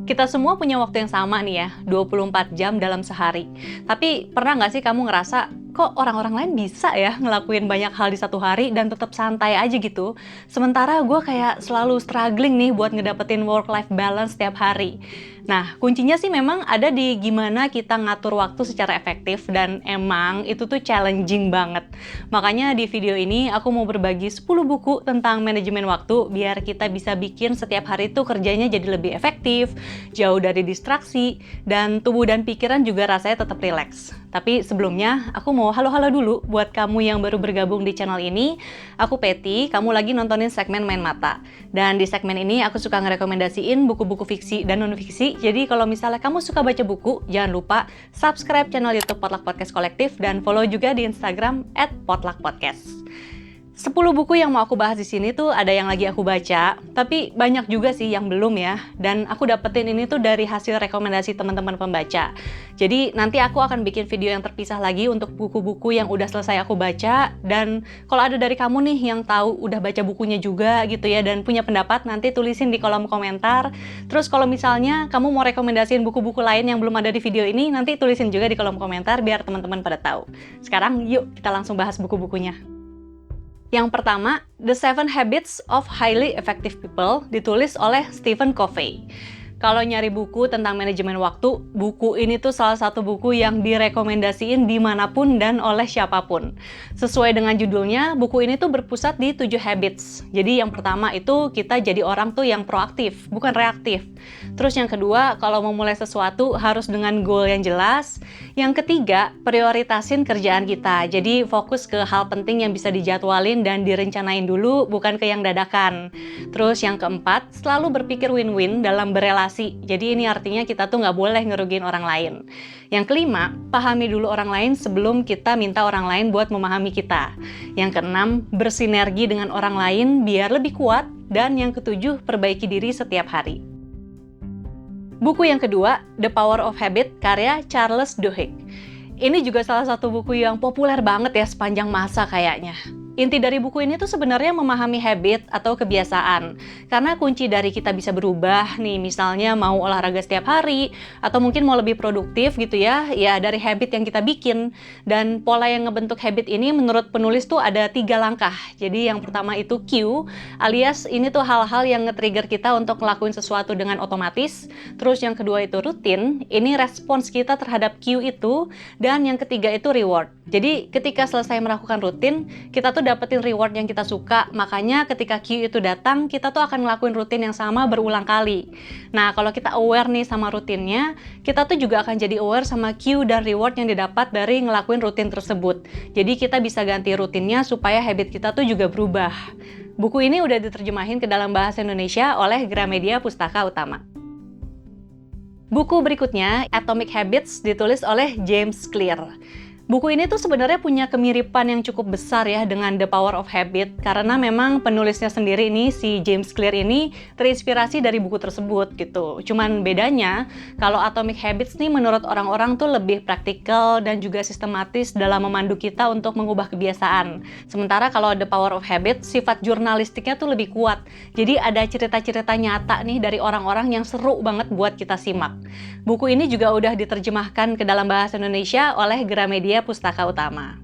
Kita semua punya waktu yang sama nih ya, 24 jam dalam sehari. Tapi pernah nggak sih kamu ngerasa, kok orang-orang lain bisa ya ngelakuin banyak hal di satu hari dan tetap santai aja gitu? Sementara gue kayak selalu struggling nih buat ngedapetin work-life balance setiap hari. Nah, kuncinya sih memang ada di gimana kita ngatur waktu secara efektif dan emang itu tuh challenging banget. Makanya di video ini aku mau berbagi 10 buku tentang manajemen waktu biar kita bisa bikin setiap hari tuh kerjanya jadi lebih efektif, jauh dari distraksi, dan tubuh dan pikiran juga rasanya tetap rileks. Tapi sebelumnya, aku mau halo-halo dulu buat kamu yang baru bergabung di channel ini. Aku Peti, kamu lagi nontonin segmen Main Mata. Dan di segmen ini aku suka ngerekomendasiin buku-buku fiksi dan non-fiksi. Jadi kalau misalnya kamu suka baca buku, jangan lupa subscribe channel YouTube Potluck Podcast Kolektif dan follow juga di Instagram @potluckpodcast. 10 buku yang mau aku bahas di sini tuh ada yang lagi aku baca, tapi banyak juga sih yang belum ya. Dan aku dapetin ini tuh dari hasil rekomendasi teman-teman pembaca. Jadi nanti aku akan bikin video yang terpisah lagi untuk buku-buku yang udah selesai aku baca. Dan kalau ada dari kamu nih yang tahu udah baca bukunya juga gitu ya dan punya pendapat, nanti tulisin di kolom komentar. Terus kalau misalnya kamu mau rekomendasiin buku-buku lain yang belum ada di video ini, nanti tulisin juga di kolom komentar biar teman-teman pada tahu. Sekarang yuk kita langsung bahas buku-bukunya. Yang pertama, The 7 Habits of Highly Effective People, ditulis oleh Stephen Covey. Kalau nyari buku tentang manajemen waktu, buku ini tuh salah satu buku yang direkomendasiin dimanapun dan oleh siapapun. Sesuai dengan judulnya, buku ini tuh berpusat di 7 habits. Jadi yang pertama itu kita jadi orang tuh yang proaktif, bukan reaktif. Terus yang kedua, kalau mau mulai sesuatu harus dengan goal yang jelas. Yang ketiga, prioritasin kerjaan kita. Jadi fokus ke hal penting yang bisa dijadwalin dan direncanain dulu, bukan ke yang dadakan. Terus yang keempat, selalu berpikir win-win dalam berelasi. Jadi ini artinya kita tuh nggak boleh ngerugiin orang lain. Yang kelima, pahami dulu orang lain sebelum kita minta orang lain buat memahami kita. Yang keenam, bersinergi dengan orang lain biar lebih kuat. Dan yang ketujuh, perbaiki diri setiap hari. Buku yang kedua, The Power of Habit, karya Charles Duhigg. Ini juga salah satu buku yang populer banget ya sepanjang masa kayaknya. Inti dari buku ini tuh sebenarnya memahami habit atau kebiasaan. Karena kunci dari kita bisa berubah nih, misalnya mau olahraga setiap hari, atau mungkin mau lebih produktif gitu ya dari habit yang kita bikin. Dan pola yang ngebentuk habit ini menurut penulis tuh ada 3 langkah. Jadi yang pertama itu cue, alias ini tuh hal-hal yang nge-trigger kita untuk ngelakuin sesuatu dengan otomatis. Terus yang kedua itu rutin, ini respons kita terhadap cue itu. Dan yang ketiga itu reward. Jadi ketika selesai melakukan rutin, kita tuh dapetin reward yang kita suka, makanya ketika cue itu datang, kita tuh akan ngelakuin rutin yang sama berulang kali. Nah, kalau kita aware nih sama rutinnya, kita tuh juga akan jadi aware sama cue dan reward yang didapat dari ngelakuin rutin tersebut. Jadi kita bisa ganti rutinnya supaya habit kita tuh juga berubah. Buku ini udah diterjemahin ke dalam bahasa Indonesia oleh Gramedia Pustaka Utama. Buku berikutnya, Atomic Habits, ditulis oleh James Clear. Buku ini tuh sebenarnya punya kemiripan yang cukup besar ya dengan The Power of Habit, karena memang penulisnya sendiri ini, si James Clear ini terinspirasi dari buku tersebut gitu. Cuman bedanya, kalau Atomic Habits nih menurut orang-orang tuh lebih praktikal dan juga sistematis dalam memandu kita untuk mengubah kebiasaan. Sementara kalau The Power of Habit, sifat jurnalistiknya tuh lebih kuat. Jadi ada cerita-cerita nyata nih dari orang-orang yang seru banget buat kita simak. Buku ini juga udah diterjemahkan ke dalam bahasa Indonesia oleh Gramedia Pustaka Utama.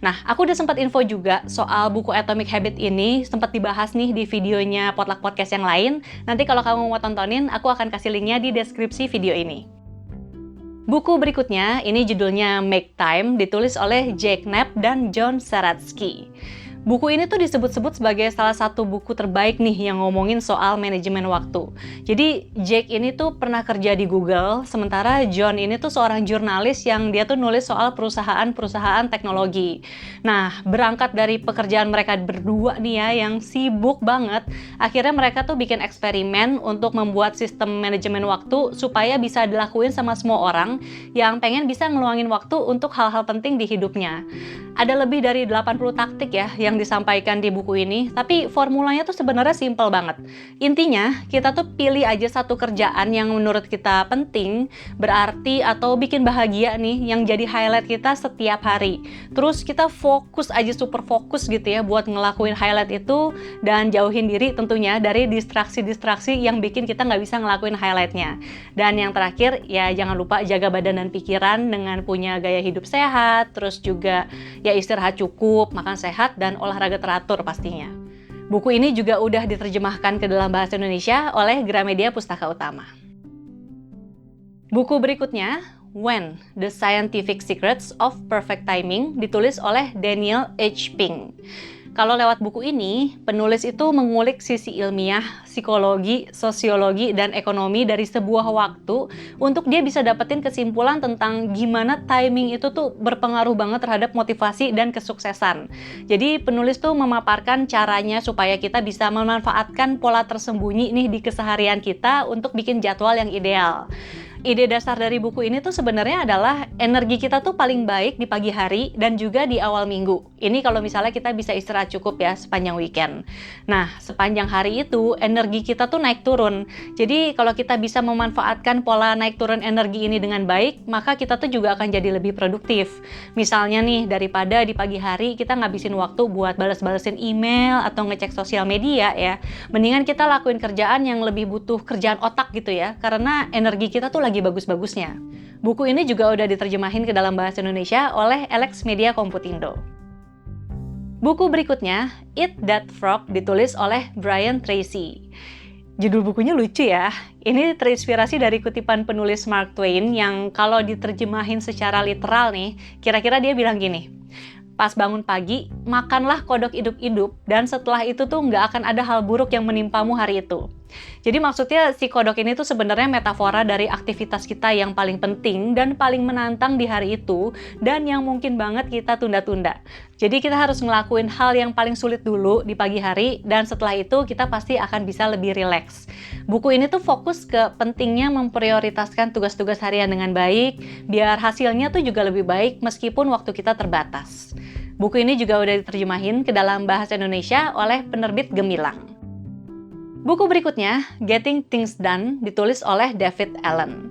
Nah, aku udah sempat info juga soal buku Atomic Habit ini, sempat dibahas nih di videonya Potluck Podcast yang lain. Nanti kalau kamu mau tontonin, aku akan kasih linknya di deskripsi video ini. Buku berikutnya, ini judulnya Make Time, ditulis oleh Jack Knapp dan John Saratsky. Buku ini tuh disebut-sebut sebagai salah satu buku terbaik nih yang ngomongin soal manajemen waktu. Jadi Jack ini tuh pernah kerja di Google, sementara John ini tuh seorang jurnalis yang dia tuh nulis soal perusahaan-perusahaan teknologi. Nah, berangkat dari pekerjaan mereka berdua nih ya yang sibuk banget, akhirnya mereka tuh bikin eksperimen untuk membuat sistem manajemen waktu supaya bisa dilakuin sama semua orang yang pengen bisa ngeluangin waktu untuk hal-hal penting di hidupnya. Ada lebih dari 80 taktik ya yang yang disampaikan di buku ini, tapi formulanya tuh sebenarnya simple banget. Intinya, kita tuh pilih aja satu kerjaan yang menurut kita penting, berarti atau bikin bahagia nih, yang jadi highlight kita setiap hari. Terus kita fokus aja, super fokus gitu ya buat ngelakuin highlight itu, dan jauhin diri tentunya dari distraksi-distraksi yang bikin kita nggak bisa ngelakuin highlightnya. Dan yang terakhir, ya jangan lupa jaga badan dan pikiran dengan punya gaya hidup sehat, terus juga ya istirahat cukup, makan sehat, dan olahraga teratur pastinya. Buku ini juga udah diterjemahkan ke dalam bahasa Indonesia oleh Gramedia Pustaka Utama. Buku berikutnya, When: The Scientific Secrets of Perfect Timing, ditulis oleh Daniel H. Pink. Kalau lewat buku ini, penulis itu mengulik sisi ilmiah, psikologi, sosiologi, dan ekonomi dari sebuah waktu untuk dia bisa dapetin kesimpulan tentang gimana timing itu tuh berpengaruh banget terhadap motivasi dan kesuksesan. Jadi penulis tuh memaparkan caranya supaya kita bisa memanfaatkan pola tersembunyi nih di keseharian kita untuk bikin jadwal yang ideal. Ide dasar dari buku ini tuh sebenarnya adalah energi kita tuh paling baik di pagi hari dan juga di awal minggu. Ini kalau misalnya kita bisa istirahat cukup ya sepanjang weekend. Nah, sepanjang hari itu energi kita tuh naik turun. Jadi kalau kita bisa memanfaatkan pola naik turun energi ini dengan baik, maka kita tuh juga akan jadi lebih produktif. Misalnya nih, daripada di pagi hari kita ngabisin waktu buat bales-balesin email atau ngecek sosial media ya, mendingan kita lakuin kerjaan yang lebih butuh kerjaan otak gitu ya, karena energi kita tuh lagi bagus-bagusnya. Buku ini juga udah diterjemahin ke dalam bahasa Indonesia oleh Alex Media Komputindo. Buku berikutnya, Eat That Frog, ditulis oleh Brian Tracy. Judul bukunya lucu ya. Ini terinspirasi dari kutipan penulis Mark Twain yang kalau diterjemahin secara literal nih, kira-kira dia bilang gini, pas bangun pagi, makanlah kodok hidup-hidup, dan setelah itu tuh nggak akan ada hal buruk yang menimpamu hari itu. Jadi maksudnya si kodok ini tuh sebenarnya metafora dari aktivitas kita yang paling penting dan paling menantang di hari itu, dan yang mungkin banget kita tunda-tunda. Jadi kita harus ngelakuin hal yang paling sulit dulu di pagi hari, dan setelah itu kita pasti akan bisa lebih rileks. Buku ini tuh fokus ke pentingnya memprioritaskan tugas-tugas harian dengan baik, biar hasilnya tuh juga lebih baik meskipun waktu kita terbatas. Buku ini juga udah diterjemahin ke dalam bahasa Indonesia oleh penerbit Gemilang. Buku berikutnya, Getting Things Done, ditulis oleh David Allen.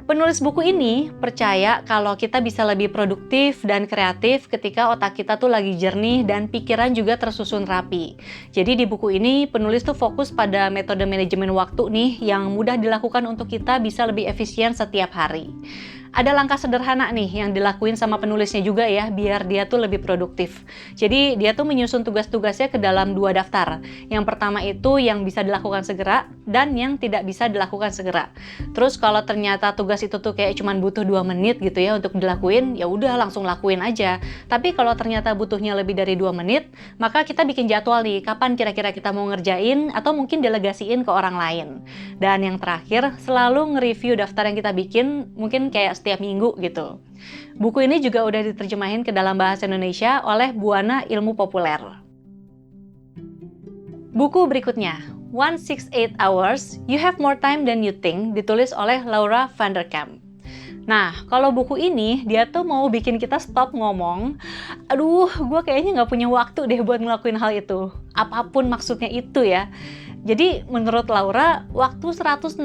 Penulis buku ini percaya kalau kita bisa lebih produktif dan kreatif ketika otak kita tuh lagi jernih dan pikiran juga tersusun rapi. Jadi di buku ini penulis tuh fokus pada metode manajemen waktu nih yang mudah dilakukan untuk kita bisa lebih efisien setiap hari. Ada langkah sederhana nih yang dilakuin sama penulisnya juga ya, biar dia tuh lebih produktif. Jadi dia tuh menyusun tugas-tugasnya ke dalam 2 daftar. Yang pertama itu yang bisa dilakukan segera dan yang tidak bisa dilakukan segera. Terus kalau ternyata tugas itu tuh kayak cuman butuh 2 menit gitu ya untuk dilakuin, ya udah langsung lakuin aja. Tapi kalau ternyata butuhnya lebih dari 2 menit, maka kita bikin jadwal nih, kapan kira-kira kita mau ngerjain atau mungkin delegasiin ke orang lain. Dan yang terakhir, selalu nge-review daftar yang kita bikin, mungkin kayak setiap minggu gitu. Buku ini juga udah diterjemahin ke dalam bahasa Indonesia oleh Buana Ilmu Populer. Buku berikutnya, 168 Hours, You Have More Time Than You Think, ditulis oleh Laura Vanderkam. Nah, kalau buku ini, dia tuh mau bikin kita stop ngomong, aduh, gue kayaknya nggak punya waktu deh buat ngelakuin hal itu. Apapun maksudnya itu ya. Jadi menurut Laura, waktu 168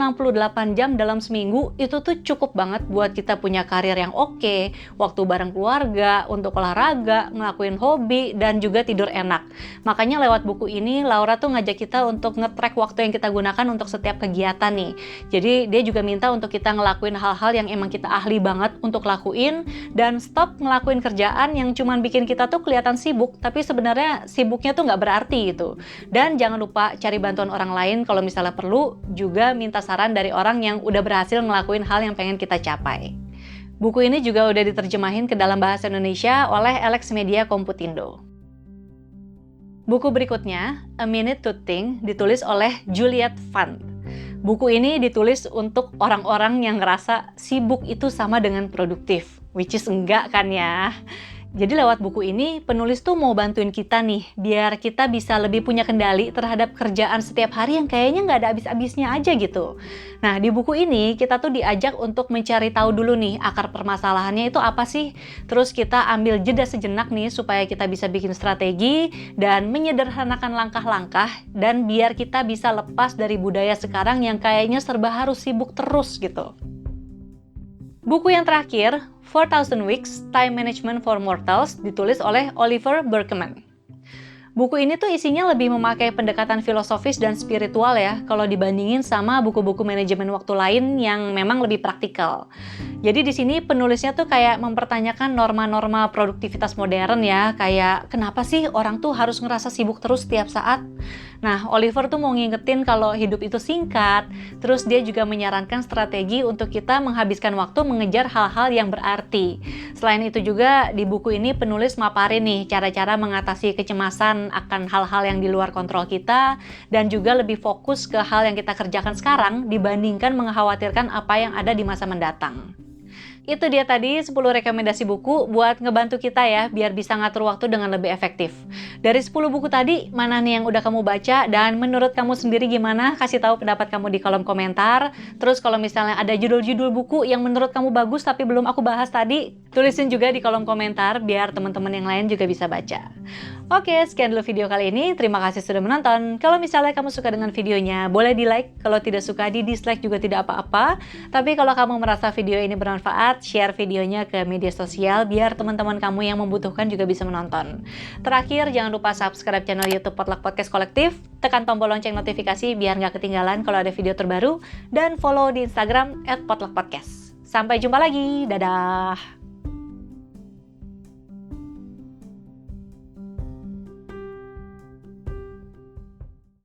jam dalam seminggu itu tuh cukup banget buat kita punya karir yang oke, waktu bareng keluarga, untuk olahraga, ngelakuin hobi, dan juga tidur enak. Makanya lewat buku ini, Laura tuh ngajak kita untuk nge-track waktu yang kita gunakan untuk setiap kegiatan nih. Jadi dia juga minta untuk kita ngelakuin hal-hal yang emang kita ahli banget untuk lakuin, dan stop ngelakuin kerjaan yang cuman bikin kita tuh kelihatan sibuk, tapi sebenarnya sibuknya tuh nggak berarti gitu. Dan jangan lupa cari bantuan orang lain kalau misalnya perlu, juga minta saran dari orang yang udah berhasil ngelakuin hal yang pengen kita capai. Buku ini juga udah diterjemahin ke dalam bahasa Indonesia oleh Alex Media Komputindo. Buku berikutnya, A Minute to Think, ditulis oleh Juliette Fant. Buku ini ditulis untuk orang-orang yang ngerasa sibuk itu sama dengan produktif, which is enggak kan ya. Jadi lewat buku ini, penulis tuh mau bantuin kita nih, biar kita bisa lebih punya kendali terhadap kerjaan setiap hari yang kayaknya nggak ada habis-habisnya aja gitu. Nah, di buku ini kita tuh diajak untuk mencari tahu dulu nih akar permasalahannya itu apa sih. Terus kita ambil jeda sejenak nih supaya kita bisa bikin strategi dan menyederhanakan langkah-langkah dan biar kita bisa lepas dari budaya sekarang yang kayaknya serba harus sibuk terus gitu. Buku yang terakhir, 4,000 Weeks, Time Management for Mortals, ditulis oleh Oliver Burkeman. Buku ini tuh isinya lebih memakai pendekatan filosofis dan spiritual ya, kalau dibandingin sama buku-buku manajemen waktu lain yang memang lebih praktikal. Jadi di sini penulisnya tuh kayak mempertanyakan norma-norma produktivitas modern ya, kayak kenapa sih orang tuh harus ngerasa sibuk terus setiap saat? Nah, Oliver tuh mau ngingetin kalau hidup itu singkat, terus dia juga menyarankan strategi untuk kita menghabiskan waktu mengejar hal-hal yang berarti. Selain itu juga di buku ini penulis maparin nih cara-cara mengatasi kecemasan akan hal-hal yang di luar kontrol kita dan juga lebih fokus ke hal yang kita kerjakan sekarang dibandingkan mengkhawatirkan apa yang ada di masa mendatang. Itu dia tadi 10 rekomendasi buku buat ngebantu kita ya biar bisa ngatur waktu dengan lebih efektif. Dari 10 buku tadi, mana nih yang udah kamu baca dan menurut kamu sendiri gimana? Kasih tahu pendapat kamu di kolom komentar. Terus kalau misalnya ada judul-judul buku yang menurut kamu bagus tapi belum aku bahas tadi, tulisin juga di kolom komentar biar teman-teman yang lain juga bisa baca. Oke, sekian dulu video kali ini. Terima kasih sudah menonton. Kalau misalnya kamu suka dengan videonya, boleh di like. Kalau tidak suka, di dislike juga tidak apa-apa. Tapi kalau kamu merasa video ini bermanfaat, share videonya ke media sosial biar teman-teman kamu yang membutuhkan juga bisa menonton. Terakhir, jangan lupa subscribe channel YouTube Potluck Podcast Kolektif, tekan tombol lonceng notifikasi biar nggak ketinggalan kalau ada video terbaru, dan follow di Instagram @potluckpodcast. Sampai jumpa lagi, dadah!